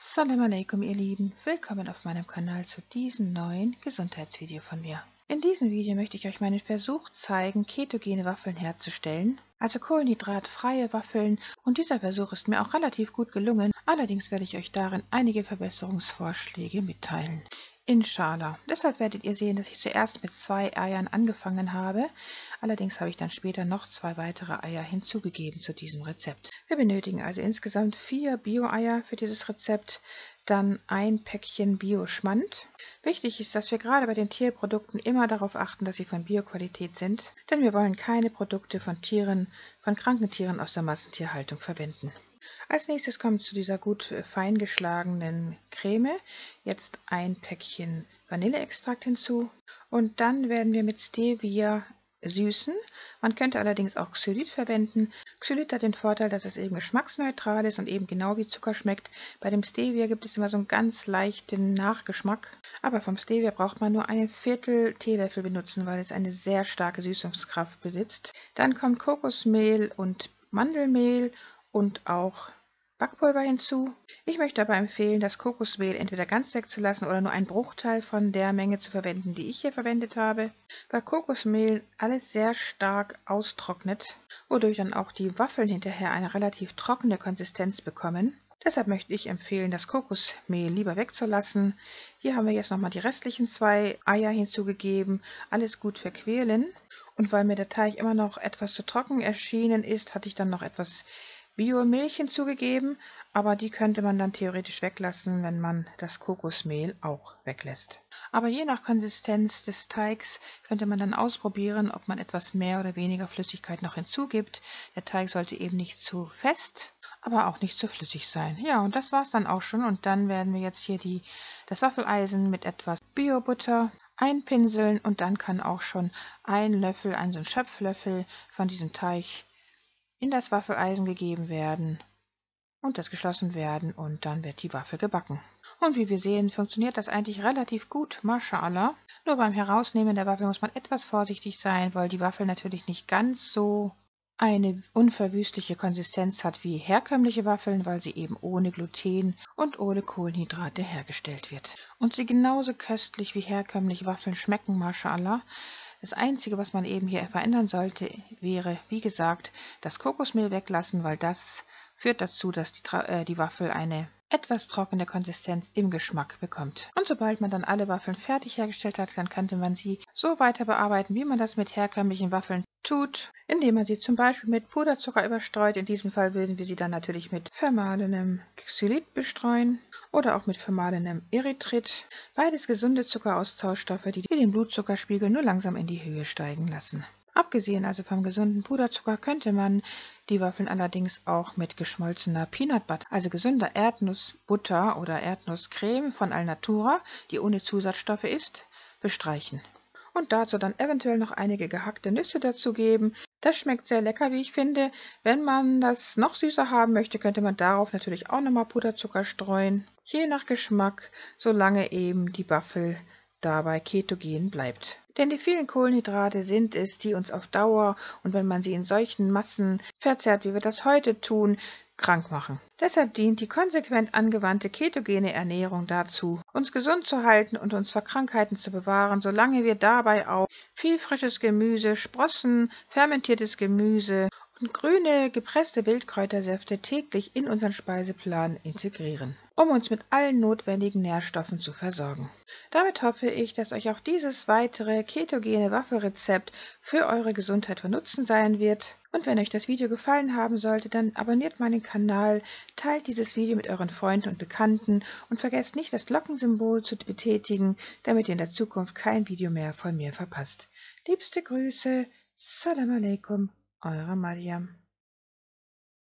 Salam alaikum, ihr Lieben. Willkommen auf meinem Kanal zu diesem neuen Gesundheitsvideo von mir. In diesem Video möchte ich euch meinen Versuch zeigen, ketogene Waffeln herzustellen, also kohlenhydratfreie Waffeln, und dieser Versuch ist mir auch relativ gut gelungen. Allerdings werde ich euch darin einige Verbesserungsvorschläge mitteilen. Inshallah. Deshalb werdet ihr sehen, dass ich zuerst mit 2 Eiern angefangen habe. Allerdings habe ich dann später noch 2 weitere Eier hinzugegeben zu diesem Rezept. Wir benötigen also insgesamt 4 Bio-Eier für dieses Rezept, dann ein Päckchen Bio-Schmand. Wichtig ist, dass wir gerade bei den Tierprodukten immer darauf achten, dass sie von Bioqualität sind, denn wir wollen keine Produkte von kranken Tieren aus der Massentierhaltung verwenden. Als nächstes kommt zu dieser gut fein geschlagenen Creme jetzt ein Päckchen Vanilleextrakt hinzu, und dann werden wir mit Stevia süßen. Man könnte allerdings auch Xylit verwenden. Xylit hat den Vorteil, dass es eben geschmacksneutral ist und eben genau wie Zucker schmeckt. Bei dem Stevia gibt es immer so einen ganz leichten Nachgeschmack, aber vom Stevia braucht man nur einen Viertel Teelöffel benutzen, weil es eine sehr starke Süßungskraft besitzt. Dann kommt Kokosmehl und Mandelmehl und auch Backpulver hinzu. Ich möchte aber empfehlen, das Kokosmehl entweder ganz wegzulassen oder nur einen Bruchteil von der Menge zu verwenden, die ich hier verwendet habe, weil Kokosmehl alles sehr stark austrocknet, wodurch dann auch die Waffeln hinterher eine relativ trockene Konsistenz bekommen. Deshalb möchte ich empfehlen, das Kokosmehl lieber wegzulassen. Hier haben wir jetzt nochmal die restlichen 2 Eier hinzugegeben, alles gut verquirlen. Und weil mir der Teig immer noch etwas zu trocken erschienen ist, hatte ich dann noch etwas Biomilch hinzugegeben, aber die könnte man dann theoretisch weglassen, wenn man das Kokosmehl auch weglässt. Aber je nach Konsistenz des Teigs könnte man dann ausprobieren, ob man etwas mehr oder weniger Flüssigkeit noch hinzugibt. Der Teig sollte eben nicht zu fest, aber auch nicht zu flüssig sein. Ja, und das war es dann auch schon. Und dann werden wir jetzt hier das Waffeleisen mit etwas Biobutter einpinseln, und dann kann auch schon ein Löffel, so ein Schöpflöffel von diesem Teig in das Waffeleisen gegeben werden und das geschlossen werden, und dann wird die Waffel gebacken. Und wie wir sehen, funktioniert das eigentlich relativ gut, Mashallah. Nur beim Herausnehmen der Waffel muss man etwas vorsichtig sein, weil die Waffel natürlich nicht ganz so eine unverwüstliche Konsistenz hat wie herkömmliche Waffeln, weil sie eben ohne Gluten und ohne Kohlenhydrate hergestellt wird. Und sie genauso köstlich wie herkömmliche Waffeln schmecken, Mashallah. Das Einzige, was man eben hier verändern sollte, wäre, wie gesagt, das Kokosmehl weglassen, weil das führt dazu, dass die Waffel eine etwas trockene Konsistenz im Geschmack bekommt. Und sobald man dann alle Waffeln fertig hergestellt hat, dann könnte man sie so weiter bearbeiten, wie man das mit herkömmlichen Waffeln tut, indem man sie zum Beispiel mit Puderzucker überstreut. In diesem Fall würden wir sie dann natürlich mit vermahlenem Xylit bestreuen oder auch mit vermahlenem Erythrit. Beides gesunde Zuckeraustauschstoffe, die den Blutzuckerspiegel nur langsam in die Höhe steigen lassen. Abgesehen also vom gesunden Puderzucker könnte man die Waffeln allerdings auch mit geschmolzener Peanut Butter, also gesunder Erdnussbutter oder Erdnusscreme von Alnatura, die ohne Zusatzstoffe ist, bestreichen. Und dazu dann eventuell noch einige gehackte Nüsse dazugeben. Das schmeckt sehr lecker, wie ich finde. Wenn man das noch süßer haben möchte, könnte man darauf natürlich auch nochmal Puderzucker streuen. Je nach Geschmack, solange eben die Waffel dabei ketogen bleibt. Denn die vielen Kohlenhydrate sind es, die uns auf Dauer, und wenn man sie in solchen Massen verzehrt, wie wir das heute tun, krank machen. Deshalb dient die konsequent angewandte ketogene Ernährung dazu, uns gesund zu halten und uns vor Krankheiten zu bewahren, solange wir dabei auch viel frisches Gemüse, Sprossen, fermentiertes Gemüse und grüne gepresste Wildkräutersäfte täglich in unseren Speiseplan integrieren, um uns mit allen notwendigen Nährstoffen zu versorgen. Damit hoffe ich, dass euch auch dieses weitere ketogene Waffelrezept für eure Gesundheit von Nutzen sein wird. Und wenn euch das Video gefallen haben sollte, dann abonniert meinen Kanal, teilt dieses Video mit euren Freunden und Bekannten und vergesst nicht, das Glockensymbol zu betätigen, damit ihr in der Zukunft kein Video mehr von mir verpasst. Liebste Grüße, Salam alaikum, eure Mariam.